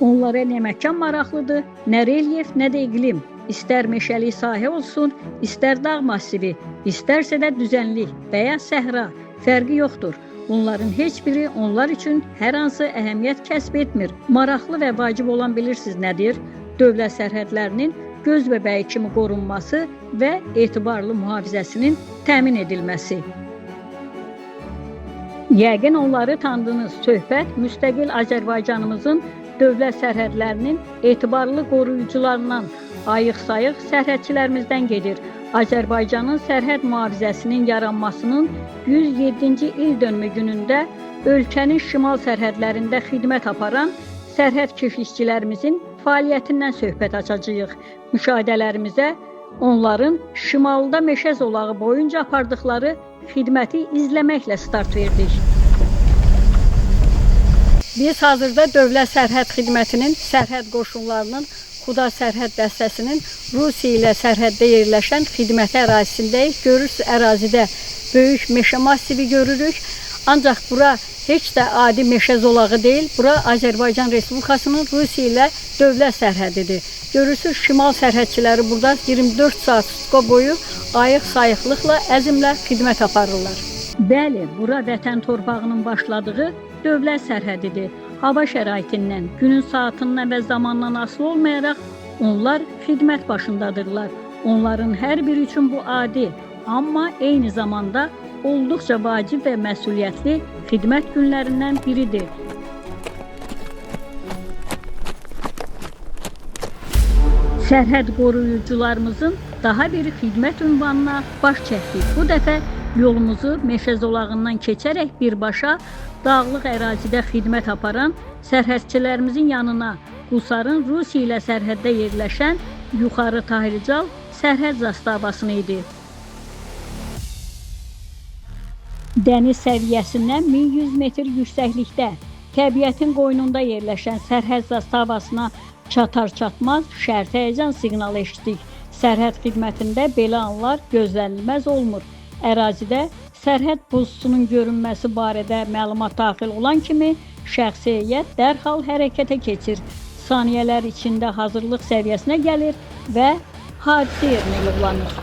Onlara nə məkan maraqlıdır, nə relyef, nə də iqlim. İstər meşəlik sahə olsun, istər dağ massivi, istərsə də düzənlik və ya səhra, fərqi yoxdur. Bunların heç biri onlar üçün hər hansı əhəmiyyət kəsb etmir. Maraqlı və vacib olan bilirsiniz nədir? Dövlət sərhədlərinin göz bəbəyi kimi qorunması və etibarlı mühafizəsinin təmin edilməsi. Yəqin onları tanıdınız. Söhbət müstəqil Azərbaycanımızın dövlət sərhədlərinin etibarlı qoruyucularından, ayıq-sayıq sərhədçilərimizdən gedir. Azərbaycanın sərhəd mühafizəsinin yaranmasının 107-ci il dönümü günündə ölkənin şimal sərhədlərində xidmət aparan sərhəd keşikçilərimizin fəaliyyətindən söhbət açacağıq. Müşahidələrimizə onların şimalda meşə zolağı boyunca apardıqları xidməti izləməklə start verdik. Biz hazırda Dövlət Sərhəd Xidmətinin, sərhəd qoşunlarının, Xuda Sərhəd dəstəsinin Rusiya ilə sərhəddə yerləşən xidməti ərazisindəyik. Görürsünüz, ərazidə böyük meşə massivi görürük. Ancaq bura heç də adi meşə zolağı deyil. Bura Azərbaycan Respublikasının Rusiya ilə dövlət sərhədidir. Görürsünüz, şimal sərhədçiləri burada 24 saat sutqa boyu ayıq-sayıqlıqla, əzmlə xidmət aparırlar. Bəli, bura vətən torpağının başladığı dövlət sərhədidir. Hava şəraitindən, günün saatından və zamandan asılı olmayaraq onlar xidmət başındadırlar. Onların hər biri üçün bu adi, amma eyni zamanda olduqca vacib və məsuliyyətli xidmət günlərindən biridir. Sərhəd qoruyucularımızın daha bir xidmət ünvanına baş çəkdik. Bu dəfə yolumuzu meşə zolağından keçərək birbaşa dağlıq ərazidə xidmət aparan sərhədçilərimizin yanına, Qusarın Rusiya ilə sərhəddə yerləşən Yuxarı Tahircal sərhəd zastavasını idi. Dəniz səviyyəsindən 1100 metr yüksəklikdə, təbiətin qoynunda yerləşən sərhəd zastavasına çatar-çatmaz şərt həyəcan siqnalı eşitdik. Sərhəd xidmətində belə anlar gözlənilməz olmur. Ərazidə sərhəd pozusunun görünməsi barədə məlumat daxil olan kimi şəxsi heyət dərhal hərəkətə keçir. Saniyələr içində hazırlıq səviyyəsinə gəlir və hadisə yerinə yollanır.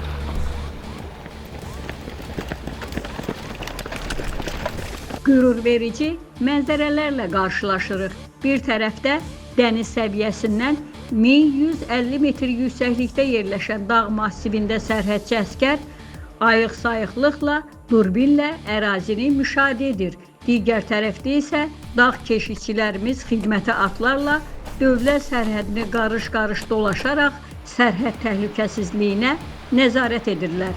Qürur verici mənzərələrlə qarşılaşırıq. Bir tərəfdə dəniz səviyyəsindən 1150 metr yüksəklikdə yerləşən dağ massivində sərhədçi əsgər ayıq-sayıqlıqla, durbinlə ərazini müşahidə edir. Digər tərəfdə isə dağ keşikçilərimiz xidmətə atlarla dövlət sərhədini qarış-qarış dolaşaraq sərhəd təhlükəsizliyinə nəzarət edirlər.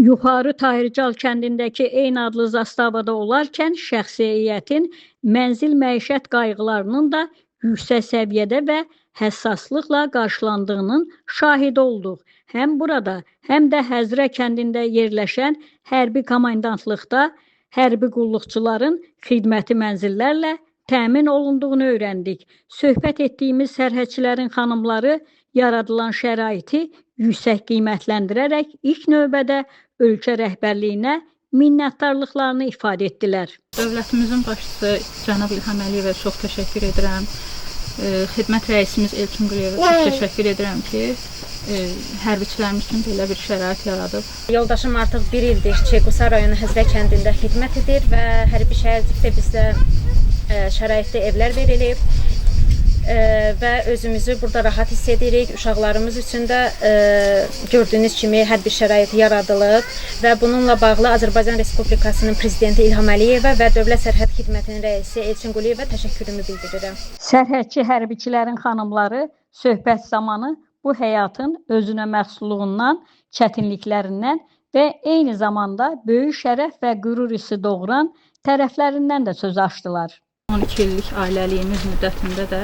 Yuxarı Tahircal kəndindəki eyni adlı zastavada olarkən şəxsi heyətin mənzil məişət qayğılarının da yüksək səviyyədə və həssaslıqla qarşılandığının şahidi olduq. Həm burada, həm də Həzrə kəndində yerləşən hərbi komandantlıqda hərbi qulluqçuların xidməti mənzillərlə təmin olunduğunu öyrəndik. Söhbət etdiyimiz sərhədçilərin xanımları yaradılan şəraiti yüksək qiymətləndirərək ilk növbədə ölkə rəhbərliyinə minnətdarlıqlarını ifadə etdilər. Dövlətimizin başçısı cənab İlham Əliyevə çox təşəkkür edirəm. Xidmət rəisimiz Elçin Quliyevə çox təşəkkür edirəm ki, hərbiçilərimiz üçün belə bir şərait yaradıb. Yoldaşım artıq bir ildir ki, Qusar rayonu Həzrə kəndində xidmət edir və hərbi şəhərcikdə bizə şəraitli evlər verilib və özümüzü burada rahat hiss edirik. Uşaqlarımız üçün də gördüyünüz kimi hər bir şərait yaradılıb və bununla bağlı Azərbaycan Respublikasının Prezidenti İlham Əliyevə və Dövlət Sərhəd Xidmətinin rəisi Elçin Quliyevə təşəkkürümü bildirirəm. Sərhədçi hərbiçilərin xanımları söhbət zamanı bu həyatın özünə məxsusluğundan, çətinliklərindən və eyni zamanda böyük şərəf və qürur hissi doğuran tərəflərindən də söz açdılar. 12 illik ailəliyimiz müddətində də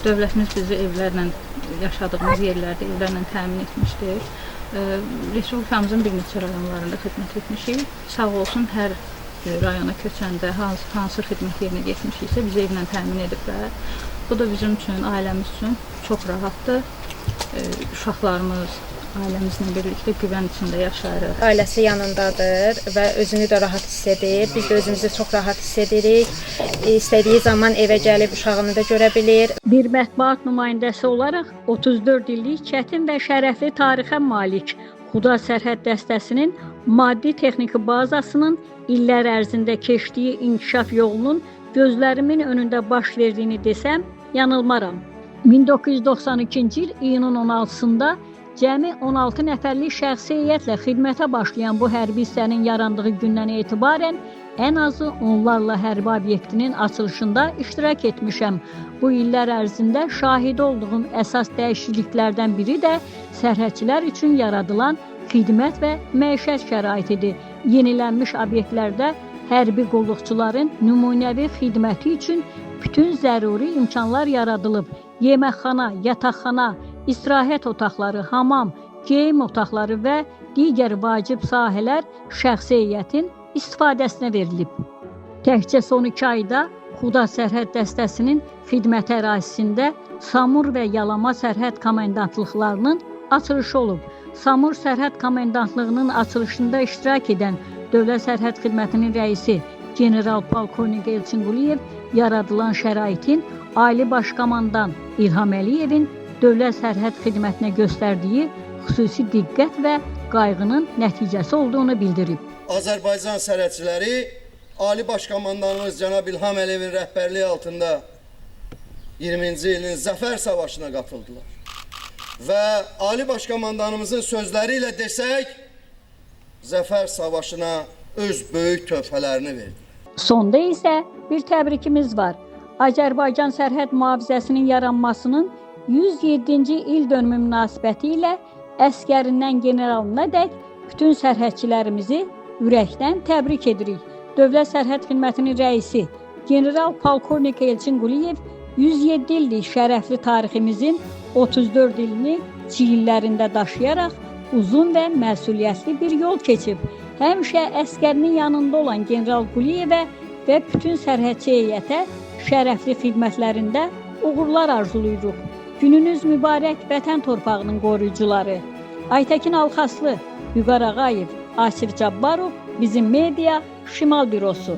dövlətimiz bizi evlərlə, yaşadığımız yerlərdə evlərlə təmin etmişdir. Respublikamızın bir neçə rayonlarında xidmət etmişik. Sağ olsun, hər rayona köçəndə hansı xidmət yerinə getmişiksə bizi evlə təmin ediblər. Bu da bizim üçün, ailəmiz üçün çox rahatdır. Uşaqlarımız, ailəmizlə birlikdə güvən içində yaşayırıq. Ailəsi yanındadır və özünü də rahat hiss edir. Biz də özümüzü çox rahat hiss edirik. İstədiyi zaman evə gəlib uşağını da görə bilir. Bir mətbuat nümayəndəsi olaraq 34 illik çətin və şərəfli tarixə malik Xuda Sərhəd dəstəsinin maddi-texniki bazasının illər ərzində keçdiyi inkişaf yolunun gözlərimin önündə baş verdiyini desəm, yanılmaram. 1992-ci il iyunun 16-sında cəmi 16 nəfərlik şəxsi heyətlə xidmətə başlayan bu hərbi hissənin yarandığı gündən etibarən ən azı onlarla hərbi obyektinin açılışında iştirak etmişəm. Bu illər ərzində şahid olduğum əsas dəyişikliklərdən biri də sərhədçilər üçün yaradılan xidmət və məişət şəraitidir. Yenilənmiş obyektlərdə hərbi qulluqçuların nümunəvi xidməti üçün bütün zəruri imkanlar yaradılıb. Yeməkxana, yataqxana, istirahət otaqları, hamam, geyim otaqları və digər vacib sahələr şəxsi heyətin istifadəsinə verilib. Təkcə son 2 ayda Xuda Sərhəd dəstəsinin xidmət ərazisində Samur və Yalama sərhəd komendantlıqlarının açılışı olub. Samur sərhəd komendantlığının açılışında iştirak edən Dövlət Sərhəd Xidmətinin rəisi General Polkovnik Elçin Quliyev yaradılan şəraitin Ali Baş Komandan İlham Əliyevin Dövlət Sərhəd Xidmətinə göstərdiyi xüsusi diqqət və qayğının nəticəsi olduğunu bildirib. Azərbaycan sərhədçiləri Ali Baş Komandanımız Cənab İlham Əliyevin rəhbərliyi altında 20-ci ilin Zəfər Savaşına qatıldılar. Və Ali Baş Komandanımızın sözləri ilə desək, Zəfər Savaşına öz böyük töhfələrini verdi. Sonda isə bir təbrikimiz var. Azərbaycan sərhəd mühafizəsinin yaranmasının 107-ci il dönümü münasibəti ilə əskərindən generalına dək bütün sərhədçilərimizi ürəkdən təbrik edirik. Dövlət Sərhəd Xidmətinin rəisi General Polkovnik Elçin Quliyev 107 illik şərəfli tariximizin 34 ilini çiyinlərində daşıyaraq uzun və məsuliyyətli bir yol keçib. Həmişə əskərinin yanında olan General Quliyevə və bütün sərhədçi heyətə şərəfli xidmətlərində uğurlar arzulayırıq. Gününüz mübarək vətən torpağının qoruyucuları. Aytəkin Alxaslı, Vüqar Ağayev, Asif Cabbarov, Bizim Media, Şimal Bürosu.